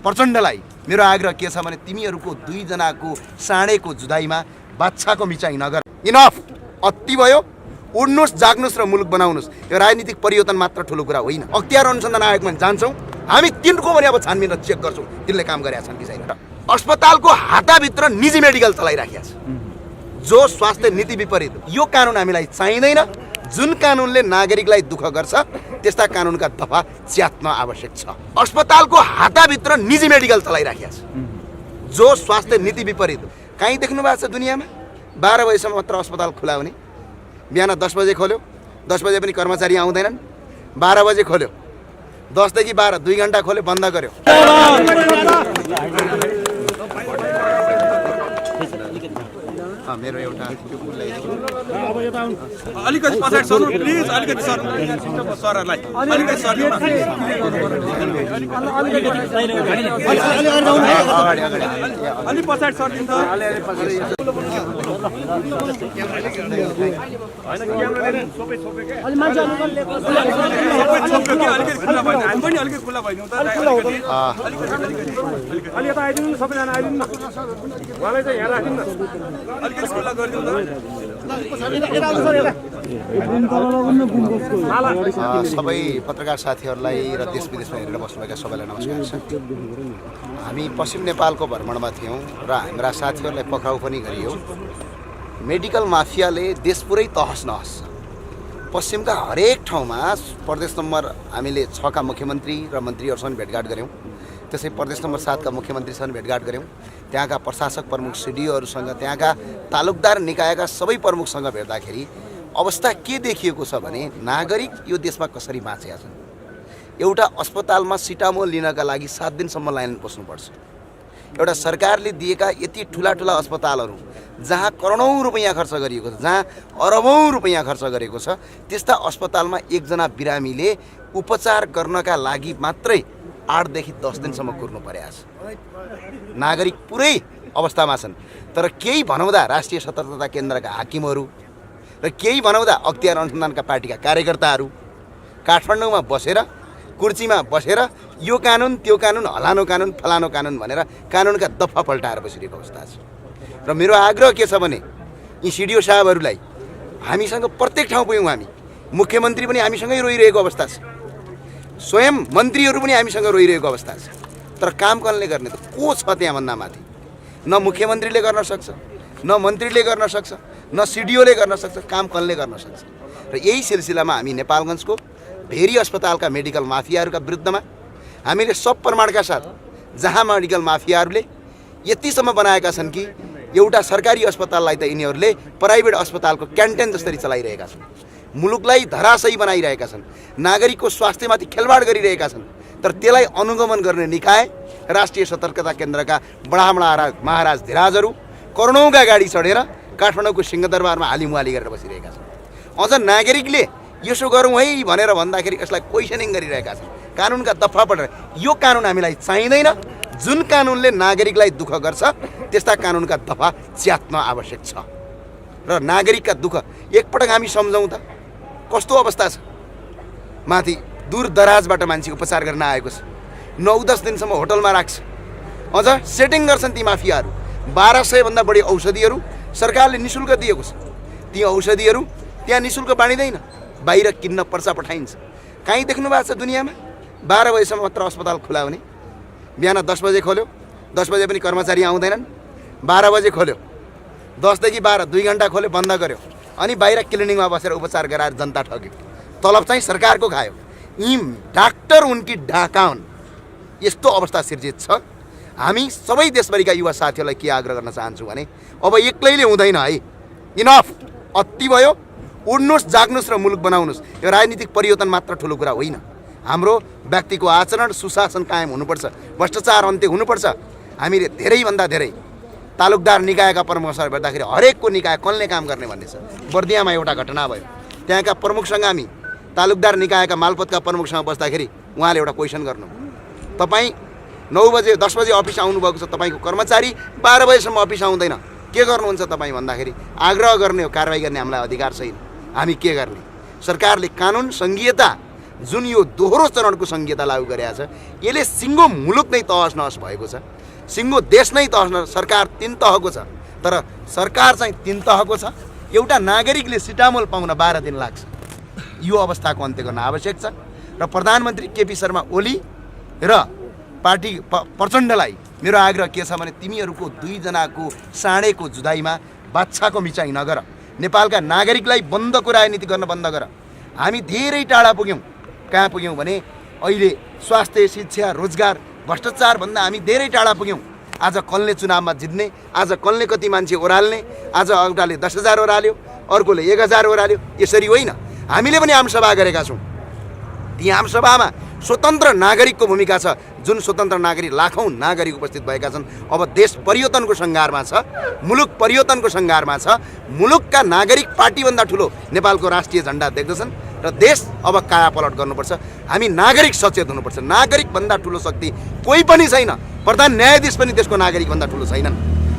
प्रचण्डलाई मेरो आग्रह के छ भने तिमीहरूको दुईजनाको साँडेको जुदाईमा बादशाहको मिचाइ नगर। इनफ, अति भयो। उड्नुहोस्, जाग्नुहोस् र मुलुक बनाउनुहोस्। यो राजनीतिक परिवर्तन मात्र ठुलो कुरा होइन। अख्तियार अनुसन्धान आयोगमा जान्छौँ हामी, तिनको पनि अब छानबिन र चेक गर्छौँ तिनले काम गरेका छन् कि छैन। अस्पतालको हाताभित्र निजी मेडिकल चलाइराखेका छ जो स्वास्थ्य नीति विपरीत। यो कानुन हामीलाई चाहिँदैन। जुन कानुनले नागरिकलाई दुःख गर्छ त्यस्ता कानुनका दफा च्यात्न आवश्यक छ। अस्पतालको हाताभित्र निजी मेडिकल चलाइराखेका छ जो स्वास्थ्य नीति विपरीत। कहीँ देख्नु भएको छ दुनियाँमा 12 बजेसम्म मात्र अस्पताल खुला हुने? बिहान 10 बजे खोल्यो, 10 बजे पनि कर्मचारी आउँदैनन्। 12 बजे खोल्यो, 10 देखि 12 2 घण्टा खोल्यो, बन्द गर्यो। मेरो एउटा अलिकति पछाडि सर्नु प्लिज, अलिकति सर्नु सरहरूलाई, अलिकति सर्नु अलि पछाडि सर्दिन्छ। सबै पत्रकार साथीहरूलाई र देश विदेशमा हेरेर बस्नुभएका सबैलाई नमस्कार छ। हामी पश्चिम नेपालको भ्रमणमा थियौँ र हाम्रा साथीहरूलाई पक्राउ पनि गरियो। मेडिकल माफियाले देश पुरै तहस नहस छ। पश्चिमका हरेक ठाउँमा प्रदेश नम्बर हामीले 6 का मुख्यमन्त्री र मन्त्रीहरूसँग भेटघाट गऱ्यौँ। त्यसै प्रदेश नम्बर 7 का मुख्यमन्त्रीसँग भेटघाट गऱ्यौँ। त्यहाँका प्रशासक प्रमुख सिडिओहरूसँग, त्यहाँका तालुकदार निकायका सबै प्रमुखसँग भेट्दाखेरि अवस्था के देखिएको छ भने नागरिक यो देशमा कसरी बाँचेका छन्। एउटा अस्पतालमा सिटामोल लिनका लागि 7 दिनसम्म लाइन बस्नुपर्छ। एउटा सरकारले दिएका यति ठुला ठुला अस्पतालहरू जहाँ करोडौँ रुपैयाँ खर्च गरिएको छ, जहाँ अरबौँ रुपैयाँ खर्च गरेको छ, त्यस्ता अस्पतालमा एकजना बिरामीले उपचार गर्नका लागि मात्रै 8 देखि 10 दिनसम्म कुर्नु परेको छ। नागरिक पुरै अवस्थामा छन्। तर केही भनाउँदा राष्ट्रिय सतर्कता केन्द्रका हाकिमहरू र केही भनाउँदा अख्तियार अनुसन्धानका पार्टीका कार्यकर्ताहरू काठमाडौँमा बसेर कुर्चीमा बसेर यो कानुन त्यो कानुन, हलानो कानुन फलानो कानुन भनेर कानुनका दफा पल्टाएर बसिरहेको अवस्था छ। र मेरो आग्रह के छ भने यी सिडिओ साहबहरूलाई, हामीसँग प्रत्येक ठाउँ पुग्यौँ हामी, मुख्यमन्त्री पनि हामीसँगै रोइरहेको अवस्था छ, स्वयं मन्त्रीहरू पनि हामीसँग रोइरहेको अवस्था छ। तर काम कसले गर्ने त? को छ त्यहाँभन्दा माथि? न मुख्यमन्त्रीले गर्न सक्छ, न मन्त्रीले गर्न सक्छ, न सिडिओले गर्न सक्छ। काम कसले गर्न सक्छ? र यही सिलसिलामा हामी नेपालगञ्जको भेरी अस्पतालका मेडिकल माफियाहरूका विरुद्धमा हामीले सब प्रमाणका साथ, जहाँ मेडिकल माफियाहरूले यतिसम्म बनाएका छन् कि एउटा सरकारी अस्पताललाई त यिनीहरूले प्राइभेट अस्पतालको क्यान्टिन जसरी चलाइरहेका छन्, मुलुकलाई धराशयी बनाइरहेका छन्, नागरिकको स्वास्थ्यमाथि खेलवाड गरिरहेका छन्। तर त्यसलाई अनुगमन गर्ने निकाय राष्ट्रिय सतर्कता केन्द्रका बडा महाराज धिराजहरू करोडौँका गाडी चढेर काठमाडौँको सिंहदरबारमा हालिमुहाली गरेर बसिरहेका छन्। अझ नागरिकले यसो गरौँ है भनेर भन्दाखेरि यसलाई क्वेसनिङ गरिरहेका छन्। कानुनका दफा पढेर यो कानुन हामीलाई चाहिँदैन। जुन कानुनले नागरिकलाई दुःख गर्छ त्यस्ता कानुनका दफा च्यात्न आवश्यक छ। र नागरिकका दुःख एकपटक हामी सम्झौँ त कस्तो अवस्था छ। माथि दूर दराजबाट मान्छे उपचार गर्न आएको छ, 9-10 दिनसम्म होटलमा राख्छ। अझ सेटिङ गर्छन् ती माफियाहरू। 1200 भन्दा बढी औषधिहरू सरकारले निशुल्क दिएको छ। ती औषधिहरू त्यहाँ निशुल्क बाँडिँदैन, बाहिर किन्न पर्चा पठाइन्छ। कहीँ देख्नु भएको छ दुनियाँमा 12 बजेसम्म मात्र अस्पताल खुला हुने? बिहान 10 बजे खोल्यो, 10 बजे पनि कर्मचारी आउँदैनन्। 12 बजे खोल्यो, 10 देखि 12 2 घण्टा खोल्यो, बन्द गर्यो। अनि बाहिर क्लिनिकमा बसेर उपचार गराएर जनता ठग्यो। तलब चाहिँ सरकारको खायो। यी डाक्टर उनकी ढाका हुन्। यस्तो अवस्था सिर्जित छ। हामी सबै देशभरिका युवा साथीहरूलाई के आग्रह गर्न चाहन्छु भने अब एक्लैले हुँदैन है। इनफ, अति भयो। उड्नुहोस्, जाग्नुहोस् र मुलुक बनाउनुहोस्। यो राजनीतिक परिवर्तन मात्र ठुलो कुरा होइन। हाम्रो व्यक्तिको आचरण, सुशासन कायम हुनुपर्छ, भ्रष्टाचार अन्त्य हुनुपर्छ। हामीले धेरैभन्दा धेरै तालुकदार निकायका प्रमुखसँग भेट्दाखेरि हरेकको निकाय कसले काम गर्ने भन्ने छ। बर्दियामा एउटा घटना भयो। त्यहाँका प्रमुखसँग हामी तालुकदार निकायका मालपोतका प्रमुखसँग बस्दाखेरि उहाँले एउटा क्वेसन गर्नु, तपाईँ 9 बजे 10 बजे अफिस आउनुभएको छ, तपाईँको कर्मचारी 12 बजेसम्म अफिस आउँदैन, के गर्नुहुन्छ तपाईँ भन्दाखेरि आग्रह गर्ने हो, कारवाही गर्ने हामीलाई अधिकार छैन। हामी के गर्ने? सरकारले कानुन, संघीयता जुन यो दोहोरो चरणको संहिता लागू गरेको छ यसले सिङ्गो मुलुक नै तहस नहस भएको छ, सिङ्गो देश नै तहस नहस। सरकार 3 तहको छ तर सरकार चाहिँ 3 तहको छ। एउटा नागरिकले सिटामोल पाउन 12 दिन लाग्छ। यो अवस्थाको अन्त्य गर्न आवश्यक छ र प्रधानमन्त्री केपी शर्मा ओली र पार्टी प्रचण्डलाई मेरो आग्रह के छ भने तिमीहरूको 2 जनाको साँडेको जुधाइमा बाछाको मिचाइ नगर। नेपालका नागरिकलाई बन्दको राजनीति गर्न बन्द गर। हामी धेरै टाढा पुग्यौँ। कहाँ पुग्यौँ भने अहिले स्वास्थ्य, शिक्षा, रोजगार, भ्रष्टाचारभन्दा हामी धेरै टाढा पुग्यौँ। आज कसले चुनावमा जित्ने, आज कसले कति मान्छे ओह्राल्ने, आज एउटाले 10,000 ओह्राल्यो, अर्कोले 1,000 ओह्राल्यो। यसरी होइन, हामीले पनि आमसभा गरेका छौँ। ती आमसभामा स्वतन्त्र नागरिकको भूमिका छ। जुन स्वतन्त्र नागरिक, लाखौँ नागरिक उपस्थित भएका छन्। अब देश परिवर्तनको सङ्घारमा छ, मुलुक परिवर्तनको सङ्घारमा छ। मुलुकका नागरिक पार्टीभन्दा ठुलो नेपालको राष्ट्रिय झन्डा देख्दछन् र देश अब कायापलट गर्नुपर्छ। हामी नागरिक सचेत हुनुपर्छ। नागरिकभन्दा ठुलो शक्ति कोही पनि छैन। प्रधान न्यायाधीश पनि त्यसको नागरिकभन्दा ठुलो छैनन्।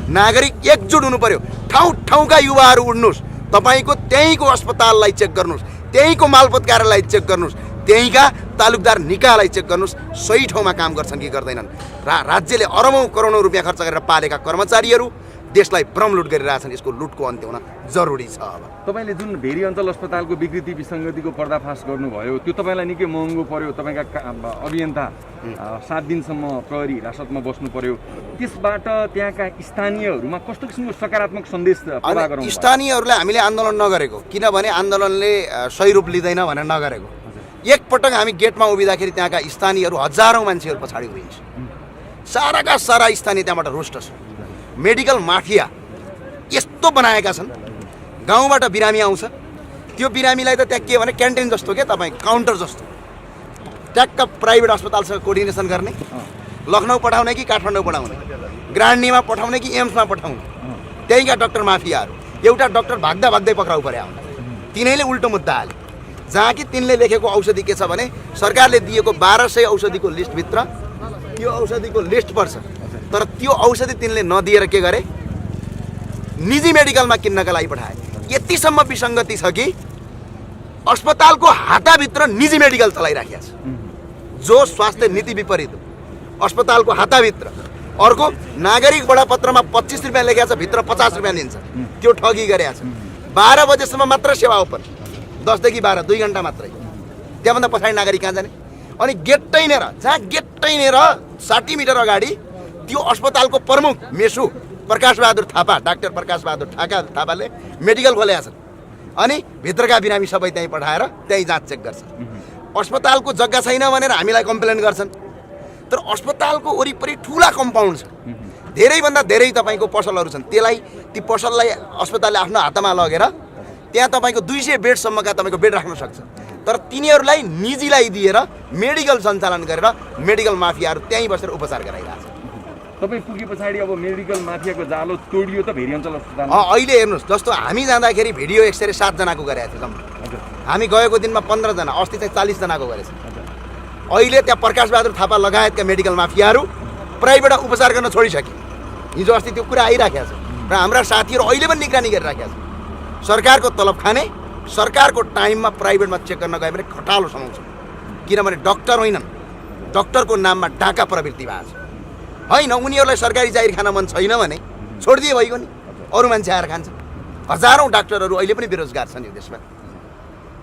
नागरिक एकजुट हुनु पर्यो। ठाउँ ठाउँका युवाहरू उड्नुहोस्। तपाईँको त्यहीँको अस्पताललाई चेक गर्नुहोस्, त्यहीँको मालपोत कार्यालय चेक गर्नुहोस्, त्यहीँका तालुकदार निकायलाई चेक गर्नुहोस् सही ठाउँमा काम गर्छन् कि गर्दैनन्। राज्यले अरबौँ करोडौँ रुपियाँ खर्च गरेर पालेका कर्मचारीहरू देशलाई भ्रमलुट गरिरहेछन्। यसको लुटको अन्त्य हुन जरुरी छ। अब तपाईँले जुन भेरी अञ्चल अस्पतालको विकृति विसङ्गतिको पर्दाफास गर्नुभयो त्यो तपाईँलाई निकै महँगो पर्यो। तपाईँका अभियन्ता 7 दिनसम्म प्रहरी हिरासतमा बस्नु पर्यो। त्यसबाट त्यहाँका स्थानीयहरूमा कस्तो किसिमको सकारात्मक सन्देश प्रदान गरौँ? स्थानीयहरूलाई हामीले आन्दोलन नगरेको, किनभने आन्दोलनले सही रूप लिँदैन भनेर नगरेको। एकपटक हामी गेटमा उभिँदाखेरि त्यहाँका स्थानीयहरू हजारौँ मान्छेहरू पछाडि उभिन्छ। साराका सारा स्थानीय त्यहाँबाट रुष्ट छ। मेडिकल माफिया यस्तो बनाएका छन्। गाउँबाट बिरामी आउँछ, त्यो बिरामीलाई त त्यहाँ के भने क्यान्टिन जस्तो के तपाईँ काउन्टर जस्तो ट्याक्क प्राइभेट अस्पतालसँग कोर्डिनेसन गर्ने, लखनऊ पठाउने कि काठमाडौँ पठाउने, ग्रान्डीमा पठाउने कि एम्समा पठाउने, त्यहीँका डाक्टर माफियाहरू। एउटा डाक्टर भाग्दा भाग्दै पक्राउ परे आउनु, तिनैले उल्टो मुद्दा हाले। जहाँ कि तिनले लेखेको औषधि के छ भने सरकारले दिएको 1200 औषधिको लिस्टभित्र त्यो औषधिको लिस्ट पर्छ, तर त्यो औषधि तिनले नदिएर के गरे, निजी मेडिकलमा किन्नका लागि पठाए। यतिसम्म विसङ्गति छ कि अस्पतालको हाताभित्र निजी मेडिकल चलाइराखेको छ, जो स्वास्थ्य नीति विपरीत हो। अस्पतालको हाताभित्र अर्को नागरिक बडापत्रमा 25 रुपियाँ लेखेको छ, भित्र 50 रुपियाँ लिन्छ। त्यो ठगी गरेको छ। 12 बजेसम्म मात्र सेवा ओपन, 10 देखि 12 2 घन्टा मात्रै। त्यहाँभन्दा पछाडि नागरिक कहाँ जाने? अनि गेटै नेर, जहाँ गेटै नेर 60 मिटर अगाडि त्यो अस्पतालको प्रमुख मेसु प्रकाश बहादुर थापा, डाक्टर प्रकाश बहादुर थापाले मेडिकल खोलेका छन्। अनि भित्रका बिरामी सबै त्यहीँ पठाएर त्यहीँ जाँच चेक गर्छ। अस्पतालको जग्गा छैन भनेर हामीलाई कम्प्लेन गर्छन्, तर अस्पतालको वरिपरि ठुला कम्पाउन्ड छ। धेरैभन्दा धेरै तपाईँको पसलहरू छन्। त्यसलाई ती पसललाई अस्पतालले आफ्नो हातमा लगेर त्यहाँ तपाईँको 200 बेडसम्मका तपाईँको बेड राख्न सक्छ, तर तिनीहरूलाई निजीलाई दिएर मेडिकल सञ्चालन गरेर मेडिकल माफियाहरू त्यहीँ बसेर उपचार गराइरहेको छ। तपाईँ पुगे पछाडि अब मेडिकल माफियाको जालो तोडियो त भेरी अञ्चल अस्पताल? अहिले हेर्नुहोस्, जस्तो हामी जाँदाखेरि भिडियो एक्सरे 7 जनाको गरेको थियो। हामी गएको दिनमा 15 जना, अस्ति चाहिँ 40 जनाको गरेछ। अहिले त्यहाँ प्रकाश बहादुर थापा लगायतका मेडिकल माफियाहरू प्राइभेट उपचार गर्न छोडिसके। हिजो अस्ति त्यो कुरा आइराखेको छ र हाम्रा साथीहरू अहिले पनि निगरानी गरिराखेका छन्। सरकारको तलब खाने, सरकारको टाइममा प्राइभेटमा चेक गर्न गयो भने घटालो समाउँछ, किनभने डक्टर होइनन्, डक्टरको नाममा डाका प्रवृत्ति भएको छ। होइन, उनीहरूलाई सरकारी जागिर खान मन छैन भने छोडिदिए भइगयो नि, अरू मान्छे आएर खान्छ। हजारौँ डाक्टरहरू अहिले पनि बेरोजगार छन् यो देशमा।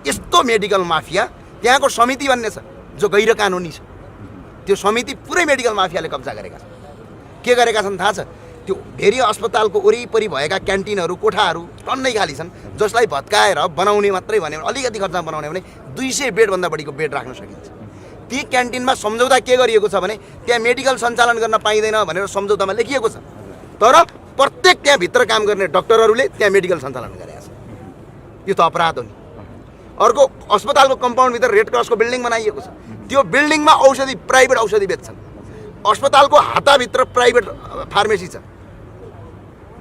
यस्तो मेडिकल माफिया, त्यहाँको समिति भन्ने छ जो गैर कानुनी छ। त्यो समिति पुरै मेडिकल माफियाले कब्जा गरेका छन्। के गरेका छन् थाहा छ? त्यो भेरी अस्पतालको वरिपरि भएका क्यान्टिनहरू, कोठाहरू टन्नै खाली छन्, जसलाई भत्काएर बनाउने मात्रै भने अलिकति खर्चमा बनाउने भने 200 बेडभन्दा बढीको बेड राख्न सकिन्छ। ती क्यान्टिनमा सम्झौता के गरिएको छ भने त्यहाँ मेडिकल सञ्चालन गर्न पाइँदैन भनेर सम्झौतामा लेखिएको छ, तर प्रत्येक त्यहाँभित्र काम गर्ने डाक्टरहरूले त्यहाँ मेडिकल सञ्चालन गरेका छ। यो त अपराध हो नि। अर्को अस्पतालको कम्पाउन्डभित्र रेड क्रसको बिल्डिङ बनाइएको छ, त्यो बिल्डिङमा औषधि, प्राइभेट औषधि बेच्छन्। अस्पतालको हाताभित्र प्राइभेट फार्मेसी छ,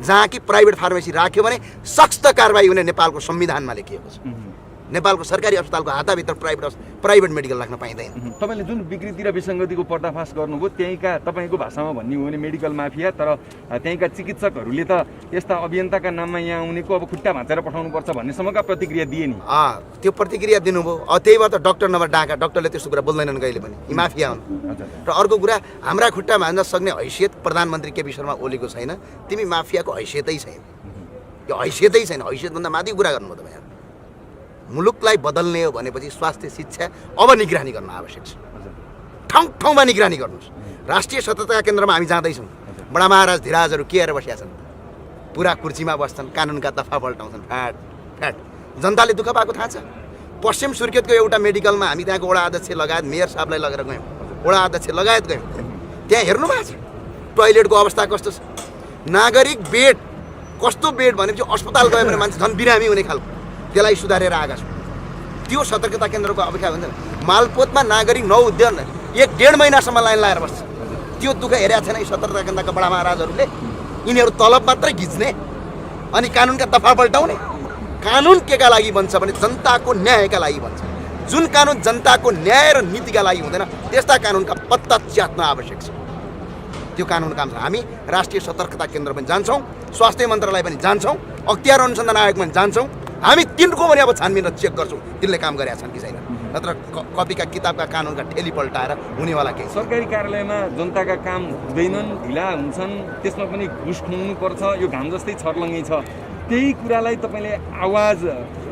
जहाँ कि प्राइभेट फार्मेसी राख्यो भने सख्त कारबाही हुने नेपालको संविधानमा लेखिएको छ। नेपालको सरकारी अस्पतालको हाताभित्र प्राइभेट मेडिकल राख्न पाइँदैन। तपाईँले जुन विकृति र विसङ्गतिको पर्दाफास गर्नुभयो त्यहीँका तपाईँको भाषामा भन्ने हो भने मेडिकल माफिया, तर त्यहीँका चिकित्सकहरूले त यस्ता अभियन्ताका नाममा यहाँ आउनेको अब खुट्टा भाँचेर पठाउनुपर्छ भन्नेसम्मका प्रतिक्रिया दिए नि। त्यो प्रतिक्रिया दिनुभयो। त्यही भएर त डक्टर नभए डाका, डक्टरले त्यस्तो कुरा बोल्दैनन् कहिले पनि, यी माफिया हुन्। र अर्को कुरा, हाम्रा खुट्टा भाँच्न सक्ने हैसियत प्रधानमन्त्री केपी शर्मा ओलीको छैन। तिमी माफियाको हैसियतै छैन, यो हैसियतै छैन। हैसियतभन्दा माथि कुरा गर्नुभयो तपाईँ। मुलुकलाई बदल्ने हो भनेपछि स्वास्थ्य शिक्षा अब निगरानी गर्न आवश्यक छ। ठाउँ ठाउँमा निगरानी गर्नुहोस्। राष्ट्रिय सतर्कता केन्द्रमा हामी जाँदैछौँ। बडा महाराज धिराजहरू के हेरेर बसिया छन्, पुरा कुर्सीमा बस्छन्, कानुनका दफा पल्टाउँछन्, फ्याट फ्याट। जनताले दुःख पाएको थाहा छ। पश्चिम सुर्खेतको एउटा मेडिकलमा हामी त्यहाँको वडा अध्यक्ष लगायत मेयर साहबलाई लगेर गयौँ, वडा अध्यक्ष लगायत गयौँ। त्यहाँ हेर्नु भएको छ टोइलेटको अवस्था कस्तो छ। नागरिक बेड, कस्तो बेड भनेपछि अस्पताल गयो भने मान्छे झन् बिरामी हुने खालको, त्यसलाई सुधारेर आएका छौँ। त्यो सतर्कता केन्द्रको अपेक्षा हुन्छ। मालपोतमा नागरिक 1.5 महिनासम्म लाइन लगाएर बस्छ। त्यो दुःख हेरेका छैन यी सतर्कता केन्द्रका बडा महाराजहरूले। यिनीहरू तलब मात्रै घिच्ने अनि कानुनका दफा पल्टाउने। कानुन केका लागि बन्छ भने जनताको न्यायका लागि बन्छ। जुन कानुन जनताको न्याय र नीतिका लागि हुँदैन त्यस्ता कानुनका पत्ता च्यात्न आवश्यक छ। त्यो कानुन काम छ। हामी राष्ट्रिय सतर्कता केन्द्र पनि जान्छौँ, स्वास्थ्य मन्त्रालय पनि जान्छौँ, अख्तियार अनुसन्धान आयोग पनि जान्छौँ। हामी तिनको पनि अब छानबिन र चेक गर्छौँ तिनले काम गरेका छन् कि छैन। नत्र कपीका किताबका कानुनका ठेली पल्टाएर हुनेवाला केही। सरकारी कार्यालयमा जनताका काम हुँदैनन्, ढिला हुन्छन्, त्यसमा पनि घुस खुवाउनु पर्छ, यो घाम जस्तै छर्लङ्गै छ। त्यही कुरालाई तपाईँले आवाज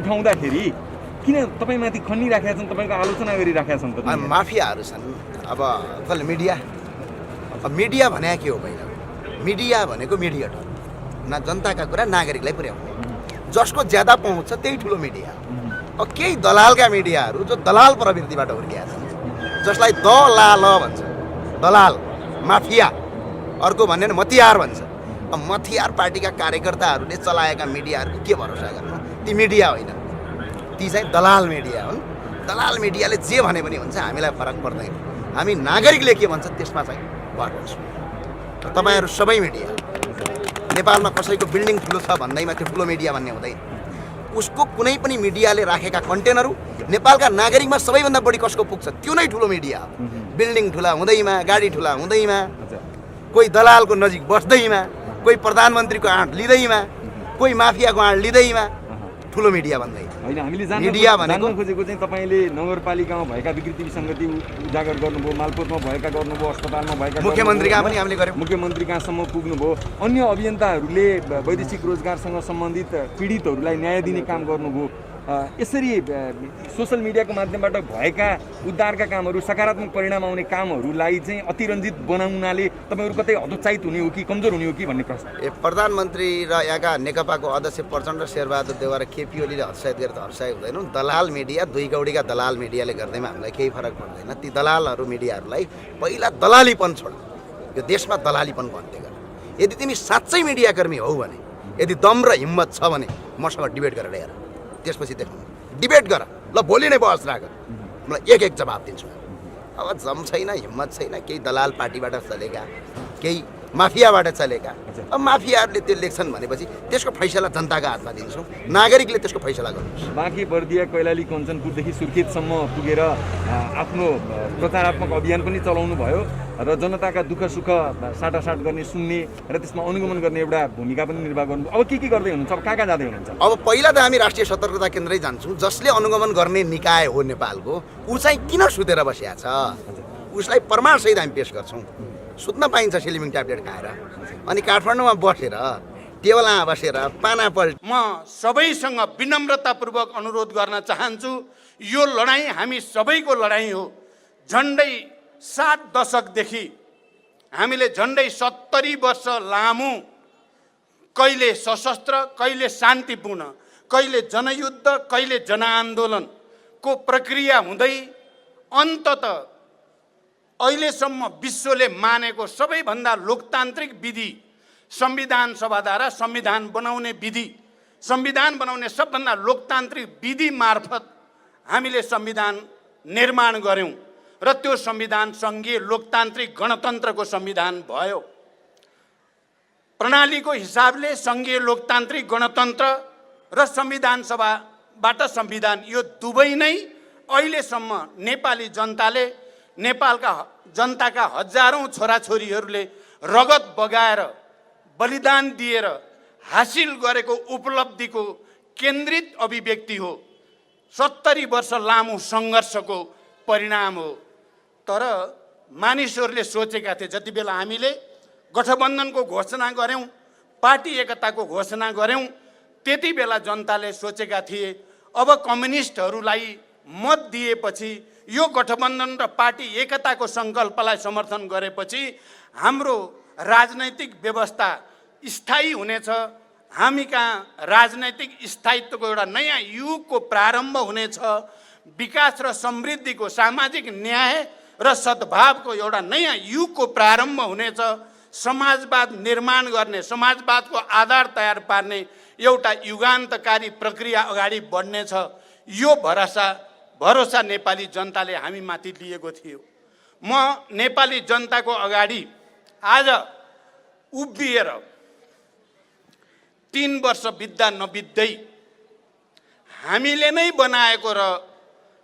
उठाउँदाखेरि किन तपाईँमाथि खनिराखेका छन्, तपाईँको आलोचना गरिराखेका छन् त? माफियाहरू छन्। अब कसले मिडिया, मिडिया भने के हो? पहिला मिडिया भनेको मिडिएटर, न जनताका कुरा नागरिकलाई पुर्याउने, जसको ज्यादा पहुँच छ त्यही ठुलो मिडिया। अब केही दलालका मिडियाहरू जो दलाल प्रवृत्तिबाट हुर्किएका छन्, जसलाई दलाल भन्छ, दलाल माफिया, अर्को भन्ने मतियार भन्छ। अब मतियार पार्टीका कार्यकर्ताहरूले चलाएका मिडियाहरूको के भरोसा गर्नु? ती मिडिया होइन, ती चाहिँ दलाल मिडिया हुन्। दलाल मिडियाले जे भने पनि हुन्छ, हामीलाई फरक पर्दैन। हामी नागरिकले के भन्छ त्यसमा चाहिँ भर गर्छौँ। तपाईँहरू सबै मिडिया, नेपालमा कसैको बिल्डिङ ठुलो छ भन्दैमा त्यो ठुलो मिडिया भन्ने हुँदैन। उसको कुनै पनि मिडियाले राखेका कन्टेनरहरू नेपालका नागरिकमा सबैभन्दा बढी कसको पुग्छ त्यो नै ठुलो मिडिया हो। बिल्डिङ ठुला हुँदैमा, गाडी ठुला हुँदैमा, कोही दलालको नजिक बस्दैमा, कोही प्रधानमन्त्रीको आँट लिँदैमा, कोही माफियाको आँट लिँदैमा ठुलो मिडिया भन्दै होइन। हामीले मिडिया भनेको खोजेको चाहिँ तपाईँले नगरपालिकामा भएका विकृति विसङ्गति उजागर गर्नुभयो, मालपोतमा भएका गर्नुभयो, अस्पतालमा भएका मुख्यमन्त्रीका पनि हामीले गर्यौँ। मुख्यमन्त्री कहाँसम्म पुग्नुभयो। अन्य अभियन्ताहरूले वैदेशिक रोजगारसँग सम्बन्धित पीडितहरूलाई न्याय दिने काम गर्नुभयो। यसरी सोसल मिडियाको माध्यमबाट भएका उद्धारका कामहरू, सकारात्मक परिणाम आउने कामहरूलाई चाहिँ अतिरञ्जित बनाउनाले तपाईँहरू कतै हतोत्साहित हुने हो कि कमजोर हुने हो कि भन्ने प्रश्न। प्रधानमन्त्री र यहाँका नेकपाको अध्यक्ष प्रचण्ड शेरबहादुर देउवा र केपी ओलीले हत्साहित गरेर त हत्साहित हुँदैनौँ। दलाल मिडिया, दुई कौडीका दलाल मिडियाले गर्दैमा हामीलाई केही फरक पर्दैन। ती दलालहरू मिडियाहरूलाई पहिला दलालीपन छोड, यो देशमा दलालीपन भन्दै गर। यदि तिमी साँच्चै मिडियाकर्मी हौ भने, यदि दम र हिम्मत छ भने मसँग डिबेट गरेर हेर, त्यसपछि देखाउनु। डिबेट गर, ल भोलि नै बहस राख, मलाई एक जवाब दिन्छु। अब जम छैन, हिम्मत छैन। केही दलाल पार्टीबाट चलेका, केही माफियाबाट चलेका। अब माफियाहरूले त्यो लेख्छन् भनेपछि त्यसको फैसला जनताका हातमा दिन्छौँ, नागरिकले त्यसको फैसला गर्नुहोस्। बाँकी बर्दिया, कैलाली, कञ्चनपुरदेखि सुर्खेतसम्म पुगेर आफ्नो प्रचारात्मक अभियान पनि चलाउनु भयो र जनताका दुःख सुख साटासाट गर्ने, सुन्ने र त्यसमा अनुगमन गर्ने एउटा भूमिका पनि निर्वाह गर्नुभयो। अब के गर्दै हुनुहुन्छ? अब कहाँ जाँदै हुनुहुन्छ? अब पहिला त हामी राष्ट्रिय सतर्कता केन्द्रै जान्छौँ। जसले अनुगमन गर्ने निकाय हो नेपालको, ऊ चाहिँ किन सुतेर बसिया छ, उसलाई प्रमाणसहित हामी पेश गर्छौँ। सुत्न पाइन्छ स्लिमिङ ट्याब्लेट खाएर, अनि काठमाडौँमा बसेर टेबलमा बसेर पाना पल्ट। म सबैसँग विनम्रतापूर्वक अनुरोध गर्न चाहन्छु, यो लडाइँ हामी सबैको लडाइँ हो। झन्डै 7 दशकदेखि हामीले झन्डै 70 वर्ष लामो, कहिले सशस्त्र, कहिले शान्तिपूर्ण, कहिले जनयुद्ध, कहिले जनआन्दोलनको प्रक्रिया हुँदै अन्ततः अहिलेसम्म विश्वले मानेको सबैभन्दा लोकतान्त्रिक विधि संविधान सभाद्वारा संविधान बनाउने विधि, संविधान बनाउने सबभन्दा लोकतान्त्रिक विधि मार्फत हामीले संविधान निर्माण गऱ्यौँ र त्यो संविधान सङ्घीय लोकतान्त्रिक गणतन्त्रको संविधान भयो। प्रणालीको हिसाबले सङ्घीय लोकतान्त्रिक गणतन्त्र र संविधान सभा बाट संविधान, यो दुवै नै अहिलेसम्म नेपाली जनताले, नेपालका जनताका हजारौँ छोराछोरीहरूले रगत बगाएर बलिदान दिएर हासिल गरेको उपलब्धिको केन्द्रित अभिव्यक्ति हो। 70 वर्ष लामो सङ्घर्षको परिणाम हो। तर मानिसहरूले सोचेका थिए, जति बेला हामीले गठबन्धनको घोषणा गऱ्यौँ, पार्टी एकताको घोषणा गऱ्यौँ, त्यति बेला जनताले सोचेका थिए अब कम्युनिस्टहरूलाई मत दिएपछि, यो गठबन्धन र पार्टी एकताको सङ्कल्पलाई समर्थन गरेपछि हाम्रो राजनैतिक व्यवस्था स्थायी हुनेछ, हामी कहाँ राजनैतिक स्थायित्वको एउटा नयाँ युगको प्रारम्भ हुनेछ, विकास र समृद्धिको, सामाजिक न्याय र सद्भावको एउटा नयाँ युगको प्रारम्भ हुनेछ, समाजवाद निर्माण गर्ने, समाजवादको आधार तयार पार्ने एउटा युगान्तकारी प्रक्रिया अगाडि बढ्नेछ। यो भरोसा नेपाली जनताले हामीमाथि लिएको थियो। म नेपाली जनताको अगाडि आज उभिएर 3 वर्ष बित्दा नबित्दै हामीले नै बनाएको र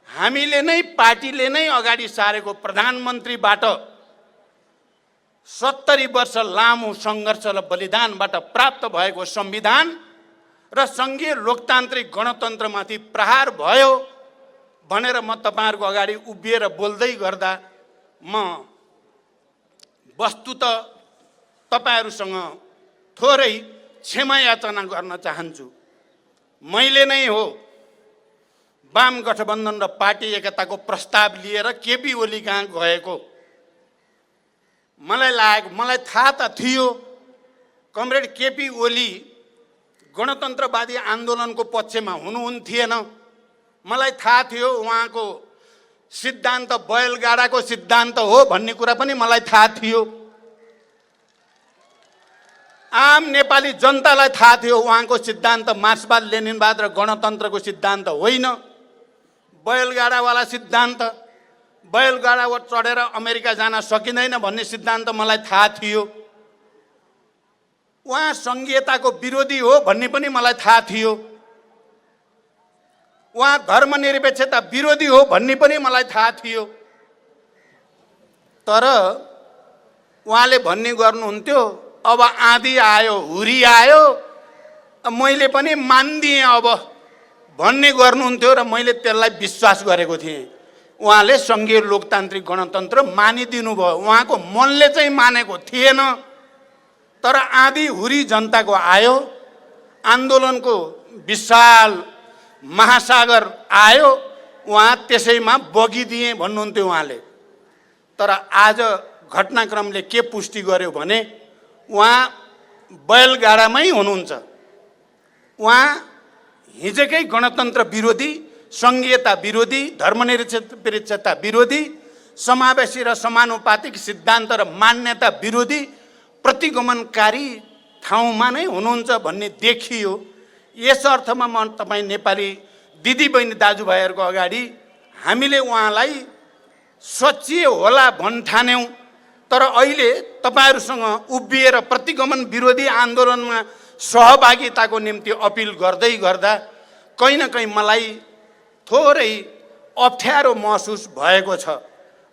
हामीले नै पार्टीले नै अगाडि सारेको प्रधानमन्त्रीबाट 70 वर्ष लामो सङ्घर्ष र बलिदानबाट प्राप्त भएको संविधान र सङ्घीय लोकतान्त्रिक गणतन्त्रमाथि प्रहार भयो भनेर म तपाईँहरूको अगाडि उभिएर बोल्दै गर्दा म वस्तुतः तपाईँहरूसँग थोरै क्षमा याचना गर्न चाहन्छु। मैले नै हो वाम गठबन्धन र पार्टी एकताको प्रस्ताव लिएर केपी ओली कहाँ गएको। मलाई थाहा त थियो कमरेड केपी ओली गणतन्त्रवादी आन्दोलनको पक्षमा हुनुहुन्थेन। मलाई थाहा थियो उहाँको सिद्धान्त बैलगाडाको सिद्धान्त हो भन्ने कुरा पनि मलाई थाहा थियो। आम नेपाली जनतालाई थाहा थियो उहाँको सिद्धान्त मार्क्सवाद लेनिनवाद र गणतन्त्रको सिद्धान्त होइन, बैलगाडावाला सिद्धान्त, बैलगाडा चढेर अमेरिका जान सकिँदैन भन्ने सिद्धान्त मलाई थाहा थियो। उहाँ सङ्घीयताको विरोधी हो भन्ने पनि मलाई थाहा थियो। उहाँ धर्मनिरपेक्षता विरोधी हो भन्ने पनि मलाई थाहा थियो। तर उहाँले भन्ने गर्नुहुन्थ्यो अब आँधी आयो, हुरी आयो, मैले पनि मान्दिएँ अब भन्ने गर्नुहुन्थ्यो र मैले त्यसलाई विश्वास गरेको थिएँ। उहाँले सङ्घीय लोकतान्त्रिक गणतन्त्र मानिदिनु भयो, उहाँको मनले चाहिँ मानेको थिएन। तर आँधी हुरी जनताको आयो, आन्दोलनको विशाल महासागर आयो, उहाँ त्यसैमा बगिदिए भन्नुहुन्थ्यो उहाँले। तर आज घटनाक्रमले के पुष्टि गर्यो भने उहाँ बैलगाडामै हुनुहुन्छ। उहाँ हिजोकै गणतन्त्र विरोधी, सङ्घीयता विरोधी, धर्मनिरपेक्षता विरोधी, समावेशी र समानुपातिक सिद्धान्त र मान्यता विरोधी, प्रतिगमनकारी ठाउँमा नै हुनुहुन्छ भन्ने देखियो। यस अर्थमा म तपाईँ नेपाली दिदीबहिनी दाजुभाइहरूको अगाडि हामीले उहाँलाई सचिए होला भन्ठान्यौँ। तर अहिले तपाईँहरूसँग उभिएर प्रतिगमन विरोधी आन्दोलनमा सहभागिताको निम्ति अपिल गर्दै गर्दा कहीँ न कहीँ मलाई थोरै अप्ठ्यारो महसुस भएको छ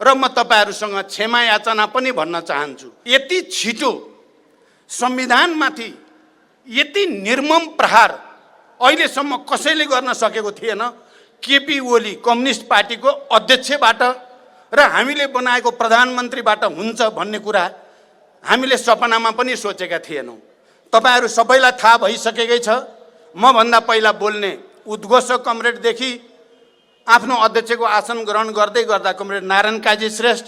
र म तपाईँहरूसँग क्षमा याचना पनि भन्न चाहन्छु। यति छिटो संविधानमाथि यति निर्मम प्रहार अहिलेसम्म कसैले गर्न सकेको थिएन। केपी ओली कम्युनिस्ट पार्टीको अध्यक्षबाट र हामीले बनाएको प्रधानमन्त्रीबाट हुन्छ भन्ने कुरा हामीले सपनामा पनि सोचेका थिएनौँ। तपाईँहरू सबैलाई थाहा भइसकेकै छ। मभन्दा पहिला बोल्ने उद्घोषक कमरेडदेखि आफ्नो अध्यक्षको आसन ग्रहण गर्दै गर्दा कमरेड नारायण काजी श्रेष्ठ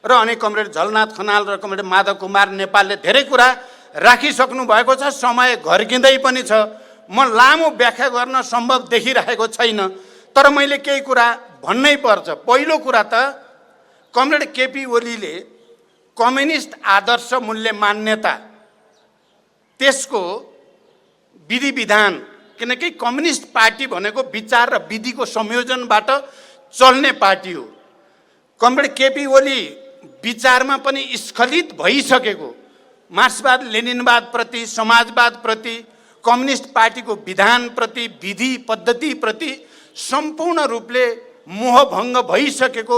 र अनि कमरेड झलनाथ खनाल र कमरेड माधव कुमार नेपालले धेरै कुरा राखिसक्नु भएको छ। समय घर्किँदै पनि छ, म लामो व्याख्या गर्न सम्भव देखिरहेको छैन। तर मैले केही कुरा भन्नै पर्छ। पहिलो कुरा त कमरेड केपी ओलीले कम्युनिस्ट आदर्श मूल्य मान्यता, त्यसको विधि विधान, किनकि कम्युनिस्ट पार्टी भनेको विचार र विधिको संयोजनबाट चल्ने पार्टी हो। कमरेड केपी ओली विचारमा पनि स्खलित भइसकेको, मार्क्सवाद लेनिनवाद प्रति, समाजवाद प्रति कम्युनिस्ट पार्टीको विधानप्रति, विधि पद्धतिप्रति सम्पूर्ण रूपले मोहभङ्ग भइसकेको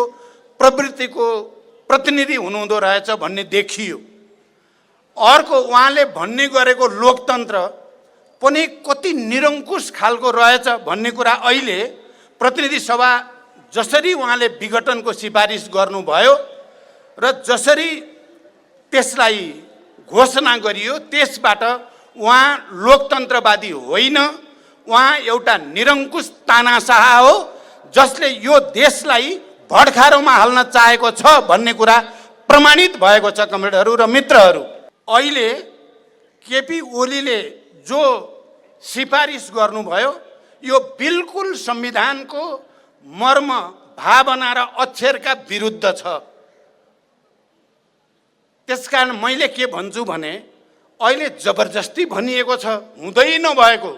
प्रवृत्तिको प्रतिनिधि हुनुहुँदो रहेछ भन्ने देखियो। अर्को, उहाँले भन्ने गरेको लोकतन्त्र पनि कति निरङ्कुश खालको रहेछ भन्ने कुरा अहिले प्रतिनिधि सभा जसरी उहाँले विघटनको सिफारिस गर्नुभयो र जसरी त्यसलाई घोषणा गरियो, त्यसबाट उहाँ लोकतन्त्रवादी होइन, उहाँ एउटा निरङ्कुश तानाशाह हो जसले यो देशलाई भडखारोमा हाल्न चाहेको छ भन्ने कुरा प्रमाणित भएको छ। कमरेडहरू र मित्रहरू, अहिले केपी ओलीले जो सिफारिस गर्नुभयो यो बिल्कुल संविधानको मर्म, भावना र अक्षरका विरुद्ध छ। त्यसकारण मैले के भन्छु भने अहिले जबरजस्ती भनिएको छ, हुँदै नभएको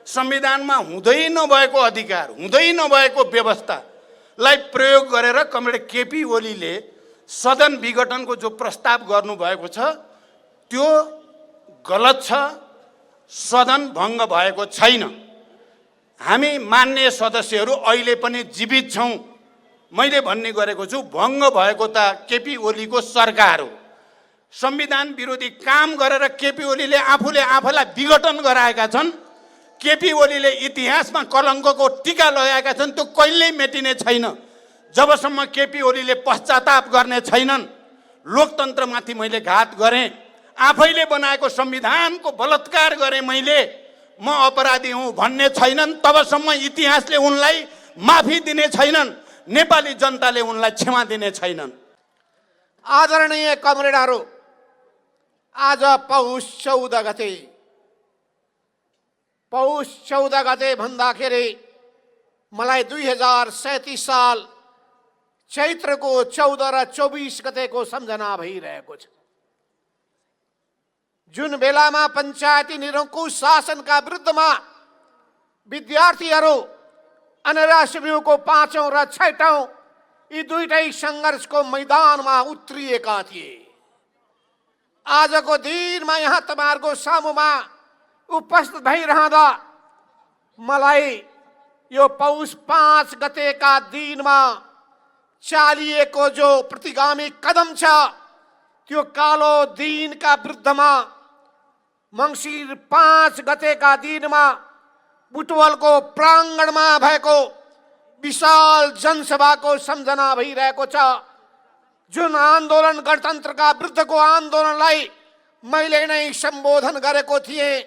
संविधानमा हुँदै नभएको अधिकार, हुँदै नभएको व्यवस्थालाई प्रयोग गरेर कमरेड केपी ओलीले सदन विघटनको जो प्रस्ताव गर्नुभएको छ त्यो गलत छ। सदन भङ्ग भएको छैन। हामी मान्य सदस्यहरू अहिले पनि जीवित छौँ। मैले भन्ने गरेको छु, भङ्ग भएको त केपी ओलीको सरकार हो। संविधान विरोधी काम गरेर केपी ओलीले आफूलाई विघटन गराएका छन्। केपी ओलीले इतिहासमा कलङ्कको टीका लगाएका छन्, त्यो कहिल्यै मेटिने छैन जबसम्म केपी ओलीले पश्चाताप गर्ने छैनन्। लोकतन्त्रमाथि मैले घात गरेँ, आफैले बनाएको संविधानको बलात्कार गरेँ मैले, म अपराधी हुँ भन्ने छैनन् तबसम्म इतिहासले उनलाई माफी दिने छैनन्, नेपाली जनताले उनलाई क्षमा दिने छैनन्। आदरणीय कमरेडहरू, आज पौष 14 गते भन्दाखेरि मलाई 2037 साल चैत्रको 14 र 24 गतेको सम्झना भइरहेको छ, जुन बेलामा पञ्चायती निरङ्कुश शासनका विरुद्धमा विद्यार्थीहरू अनराशिविको 5औं र 6औं यी दुईटै सङ्घर्षको मैदानमा उत्रिएका थिए। आजको दिनमा यहाँ तपाईँहरूको सामुमा उपस्थित भइरहँदा मलाई यो पौष 5 गतेका दिनमा चालिएको जो प्रतिगामी कदम छ त्यो कालो दिनका विरुद्धमा मङ्सिर 5 गतेका दिनमा बुटवलको प्राङ्गणमा भएको विशाल जनसभाको सम्झना भइरहेको छ। जुन आन्दोलन गणतन्त्रका विरुद्धको आन्दोलनलाई मैले नै सम्बोधन गरेको थिएँ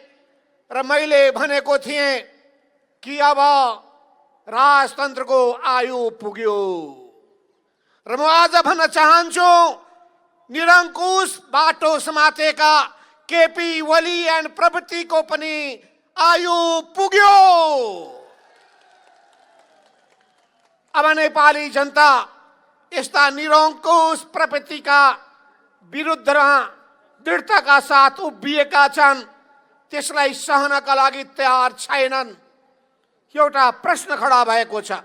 र मैले भनेको थिएँ कि अब राजतन्त्रको आयु पुग्यो र म आज भन्न चाहन्छु, निरङ्कुश बाटो समातेका केपी ओली एन्ड प्रवृत्तिको पनि आयु पुग्यो। अब नेपाली जनता यस्ता निरङ्कुश प्रवृत्तिका विरुद्धमा दृढताका साथ उभिएका छन्, त्यसलाई सहनका लागि तयार छैनन्। एउटा प्रश्न खडा भएको छ।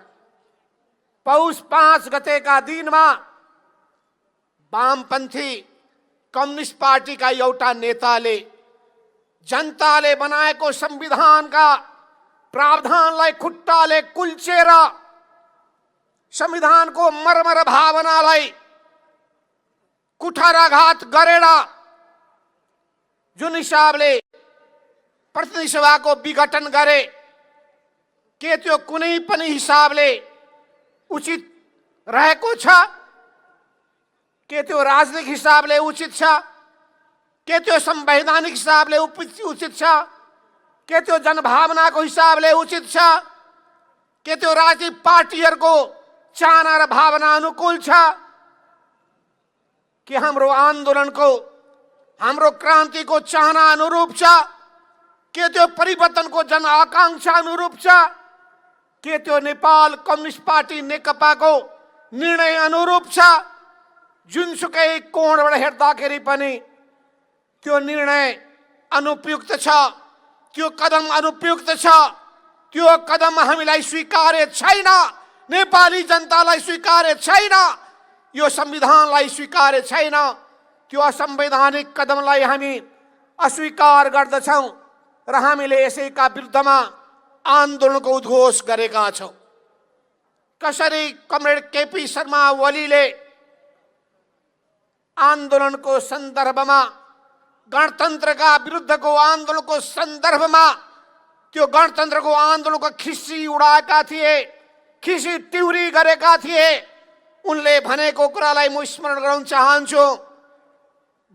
पौष 5 गतेका दिनमा वामपन्थी कम्युनिस्ट पार्टीका एउटा नेताले जनताले बनाएको संविधानका प्रावधानलाई खुट्टाले कुल्चेर संविधानको मर्म र भावनालाई कुठाराघात गरेर जुन हिसाबले प्रतिनिधि सभाको विघटन गरे, के त्यो कुनै पनि हिसाबले उचित रहेको छ? के त्यो राजनीतिक हिसाबले उचित छ? के त्यो संवैधानिक हिसाबले उचित छ? के त्यो जनभावनाको हिसाबले उचित छ? के त्यो राजनीतिक पार्टीहरूको चाहना र भावना अनुकूल छ? के हाम्रो आन्दोलनको, हाम्रो क्रान्तिको चाहना अनुरूप छ? के त्यो परिवर्तनको जन आकांक्षा अनुरूप छ? के त्यो नेपाल कम्युनिस्ट पार्टी नेकपाको निर्णय अनुरूप छ? जुनसुकै कोणबाट हेर्दाखेरि पनि त्यो निर्णय अनुपयुक्त छ, त्यो कदम अनुपयुक्त छ, त्यो कदम हामीलाई स्वीकार्य छैन, नेपाली जनतालाई स्वीकार्य छैन, यो संविधानलाई स्वीकार्य छैन। त्यो असंवैधानिक कदमलाई हामी अस्वीकार गर्दछौँ र हामीले यसैका विरुद्धमा आन्दोलनको उद्घोष गरेका छौँ। कसरी कमरेड केपी शर्मा ओलीले आन्दोलनको सन्दर्भमा, गणतन्त्रका विरुद्धको आन्दोलनको सन्दर्भमा त्यो गणतन्त्रको आन्दोलनको खिसी उडाएका थिए, खिसी टिउरी गरेका थिए, उनले भनेको कुरालाई म स्मरण गराउन चाहन्छु।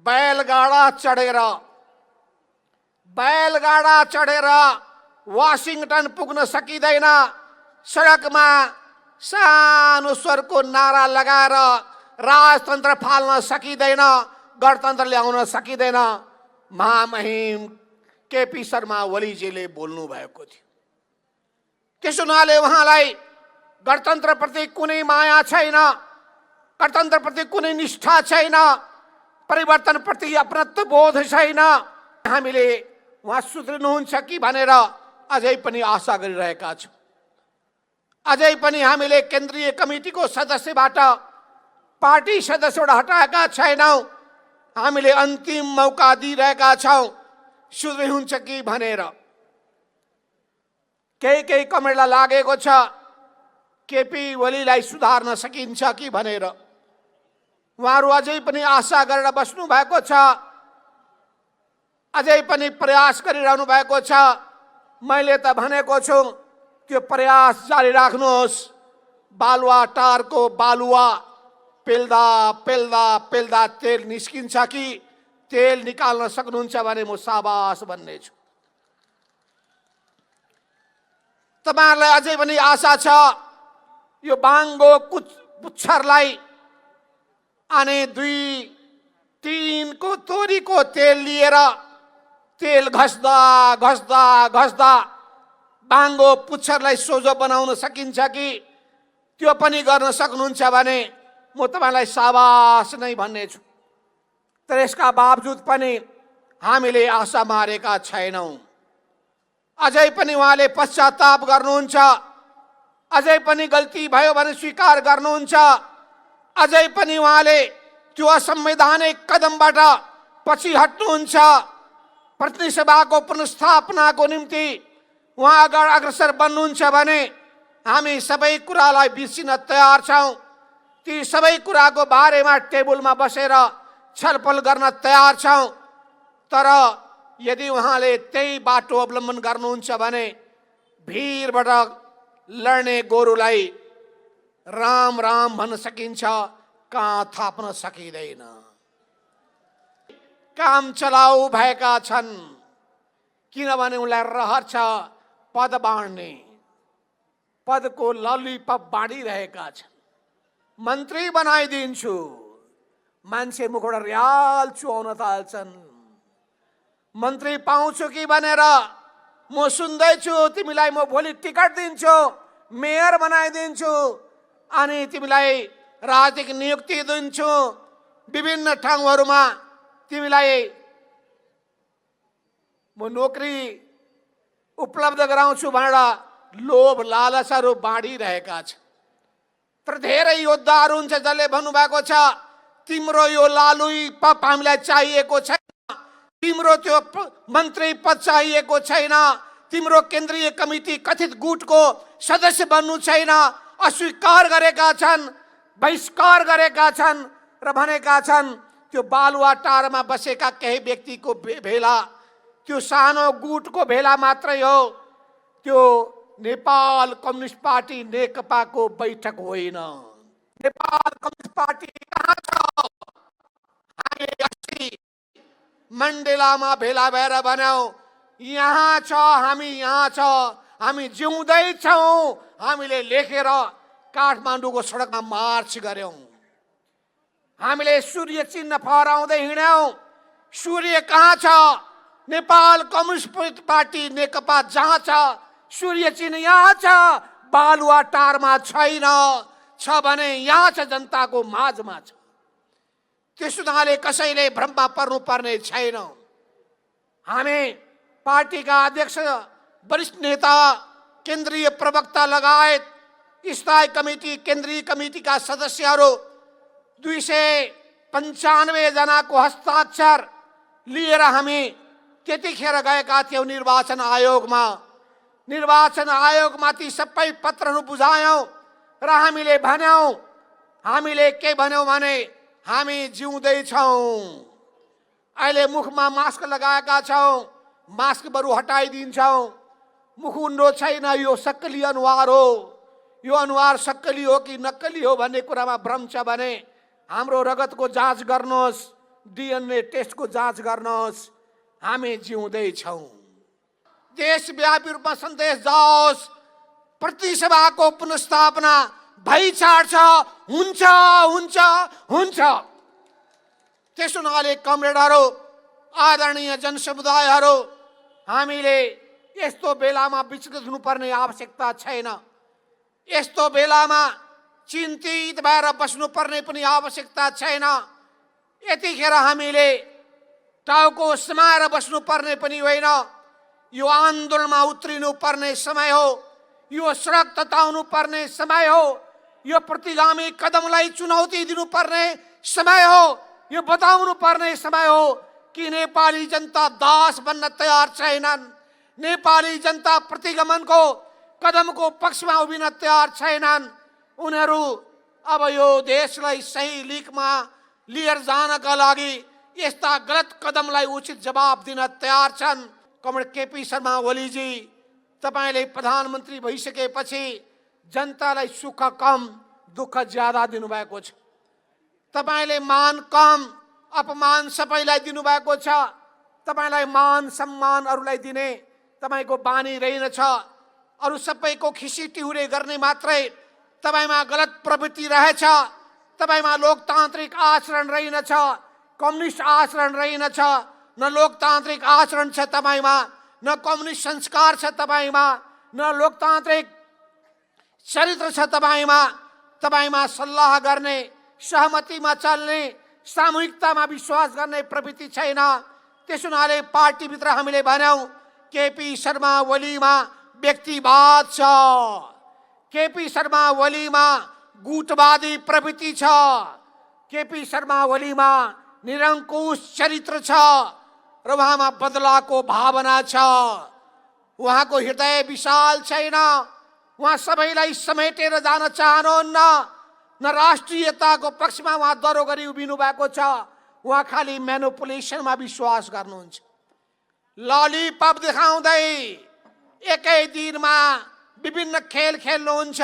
बैलगाडा चढेर वाशिङटन पुग्न सकिँदैन, सडकमा सानो स्वरको नारा लगाएर राजतन्त्र फाल्न सकिँदैन, गणतन्त्र ल्याउन सकिँदैन। महामहिम केपी शर्मा ओलीजीले बोल्नु भएको थियो। त्यसो हुनाले उहाँलाई गणतन्त्रप्रति कुनै माया छैन, गणतन्त्रप्रति कुनै निष्ठा छैन, परिवर्तनप्रति अपनत्व बोध छैन। हामीले उहाँ सुध्रिनुहुन्छ कि भनेर अझै पनि आशा गरिरहेका छौँ। अझै पनि हामीले केन्द्रीय कमिटीको सदस्यबाट पार्टी सदस्यबाट हटाएका छैनौँ। हामीले अन्तिम मौका दिइरहेका छौँ सुध्रिनुहुन्छ कि भनेर। केही कमेडलाई लागेको छ केपी ओलीलाई सुधार्न सकिन्छ कि भनेर। उहाँहरू अझै पनि आशा गरेर बस्नु भएको छ, अझै पनि प्रयास गरिरहनु भएको छ। मैले त भनेको छु त्यो प्रयास जारी राख्नुहोस्। बालुवाटारको बालुवा पेल्दा पेल्दा पेल्दा तेल निस्किन्छ कि तेल निकाल्न सक्नुहुन्छ भने म साबास भन्नेछु। तपाईहरुलाई अझै पनि आशा छ यो बाङ्गो पुच्छरलाई अनि 2-3 को तोरीको तेल लिएर तेल घस्दा घस्दा घस्दा बाङ्गो पुच्छरलाई सोझो बनाउन सकिन्छ कि त्यो पनि गर्न सक्नुहुन्छ भने म तपाईलाई साबास नै भन्नेछु। तर यसका बावजुद पनि हामीले आशा मारेका छैनौं। अझै पनि उहाँले पश्चाताप गर्नुहुन्छ, अझै पनि गल्ती भयो भने स्वीकार गर्नुहुन्छ, अझै पनि उहाँले त्यो असंवैधानिक कदमबाट पछि हट्नुहुन्छ। प्रतिनिधि सभाको पुनर्स्थापनाको निम्ति उहाँ अग्रसर बन्नुहुन्छ भने हामी सबै कुरालाई बिर्सिन तयार छौं। ती सबै कुराको बारेमा टेबलमा बसेर छलफल गर्न तयार छौं। तर यदि उहाँले त्यही बाटो अवलम्बन गर्नुहुन्छ भने भिरबाट लड्ने गोरुलाई राम राम भन्न सकिन्छ, कहाँ थाप्न सकिँदैन। काम चलाउ भएका छन् किनभने उनलाई रहर छ पद बाँड्ने, पदको ललिपप बाँडिरहेका छन्। मन्त्री बनाइदिन्छु, मान्छे मुखबाट रियाल चुहाउन थाल्छन्। मन्त्री पाउँछु कि भनेर म सुन्दैछु, तिमीलाई म भोलि टिकट दिन्छु, मेयर बनाइदिन्छु, अनि तिमीलाई राजनीतिक नियुक्ति दिन्छु, विभिन्न ठाउँहरूमा तिमीलाई म नोकरी उपलब्ध गराउँछु भनेर लोभ लालसाहरू बाँडिरहेका छन्। तर धेरै योद्धाहरू हुन्छ जसले भन्नुभएको छ तिम्रो यो लालुई पप हामीलाई चाहिएको छैन, तिम्रो त्यो मन्त्री पद चाहिएको छैन, तिम्रो केन्द्रीय कमिटी कथित गुटको सदस्य बन्नु छैन। अस्वीकार गरेका छन्, बहिष्कार गरेका छन् र भनेका छन् त्यो बालुवाटारमा बसेका केही व्यक्तिको भेला त्यो सानो गुटको भेला मात्रै हो, त्यो नेपाल कम्युनिस्ट पार्टी नेकपाको बैठक होइन। नेपाल कम्युनिस्ट पार्टी कहाँ छ? हामी अस्ति मण्डेलामा भेला भएर भन्यौं यहाँ छ, हामी यहाँ छ, हामी जिउँदै छौं। हामीले लेखेर काठमाडौँको सडकमा मार्च गर्यौं। हामीले सूर्य चिन्ह फहराउँदै हिँड्यौं। सूर्य कहाँ छ? नेपाल कम्युनिस्ट पार्टी नेकपा जहाँ छ सूर्य चिन्ह यहाँ छ, बालुवाटारमा छैन। छ भने यहाँ छ, जनताको माझमा छ। त्यस हुनाले कसैले भ्रममा पर्नुपर्ने छैन। हामी पार्टीका अध्यक्ष, वरिष्ठ नेता, केन्द्रीय प्रवक्ता लगायत स्थायी कमिटी, केन्द्रीय कमिटीका सदस्यहरू 295 जनाको हस्ताक्षर लिएर हामी त्यतिखेर गएका थियौँ निर्वाचन आयोगमा। निर्वाचन आयोगमाथि सबै पत्रहरू बुझायौँ र हामीले भन्यौँ, हामीले के भन्यौँ भने हामी जिउँदैछौँ। अहिले मुखमा मास्क लगाएका छौँ, मास्क बरु हटाइदिन्छौँ। मुख उन्डो छैन, यो सक्कली अनुहार हो। यो अनुहार सक्कली हो कि नक्कली हो भन्ने कुरामा भ्रम छ भने हाम्रो रगतको जाँच गर्नुहोस्, DNA टेस्टको जाँच गर्नुहोस्। हामी जिउँदैछौँ। देशव्यापी रूपमा सन्देश जाओस्, प्रतिसभाको पुनर्स्थापना भइछाड्छ, हुन्छ हुन्छ हुन्छ। त्यसो हुनाले कमरेडहरू, आदरणीय जनसमुदायहरू, हामीले यस्तो बेलामा विचलित हुनुपर्ने आवश्यकता छैन। यस्तो बेलामा चिन्तित भएर बस्नुपर्ने पनि आवश्यकता छैन। यतिखेर हामीले टाउको समाएर बस्नुपर्ने पनि होइन। यो आन्दोलनमा उत्रिनु पर्ने समय हो। यो सडक तताउनु पर्ने समय हो। यो प्रतिगामी कदमलाई चुनौती दिनुपर्ने समय हो। यो बताउनु पर्ने समय हो कि नेपाली जनता दास बन्न तयार छैनन्। नेपाली जनता प्रतिगमनको कदमको पक्षमा उभिन तयार छैनन्। उनीहरू अब यो देशलाई सही लिकमा लिएर जानका लागि यस्ता गलत कदमलाई उचित जवाब दिन तयार छन्। कमरेड केपी शर्मा ओलीजी, तपाईले प्रधानमन्त्री भइसकेपछि जनतालाई सुख कम, दुःख ज्यादा दिनुभएको छ। तपाईले मान कम, अपमान सबैलाई दिनुभएको छ। तपाईलाई मान सम्मान अरूलाई दिने तपाईको बानी रहेनछ। अरू सबैको खिसी टिहुरे गर्ने मात्रै तपाईमा गलत प्रवृत्ति रहेछ। तपाईमा लोकतान्त्रिक आचरण रहेनछ, कम्युनिस्ट आचरण रहेनछ। न लोकतान्त्रिक आचरण छ तपाईमा, न कम्युनिस्ट संस्कार छ तपाईमा, न लोकतान्त्रिक चरित्र छ तपाईमा। तपाईमा सल्लाह गर्ने, सहमतिमा चल्ने, सामूहिकतामा विश्वास गर्ने प्रवृत्ति छैन। त्यसो हुनाले पार्टीभित्र हामीले भन्यौं केपी शर्मा ओलीमा व्यक्तिवाद छ, केपी शर्मा ओलीमा गुटवादी प्रवृत्ति छ, केपी शर्मा ओलीमा निरङ्कुश चरित्र छ र उहाँमा बदलाको भावना छ। उहाँको हृदय विशाल छैन। उहाँ सबैलाई समेटेर जान चाहनुहुन्न। न राष्ट्रियताको पक्षमा उहाँ दरो गरी उभिनु भएको छ। उहाँ खालि म्यानिपुलेसनमा विश्वास गर्नुहुन्छ। ललिपप देखाउँदै एकै दिनमा विभिन्न खेल खेल्नुहुन्छ।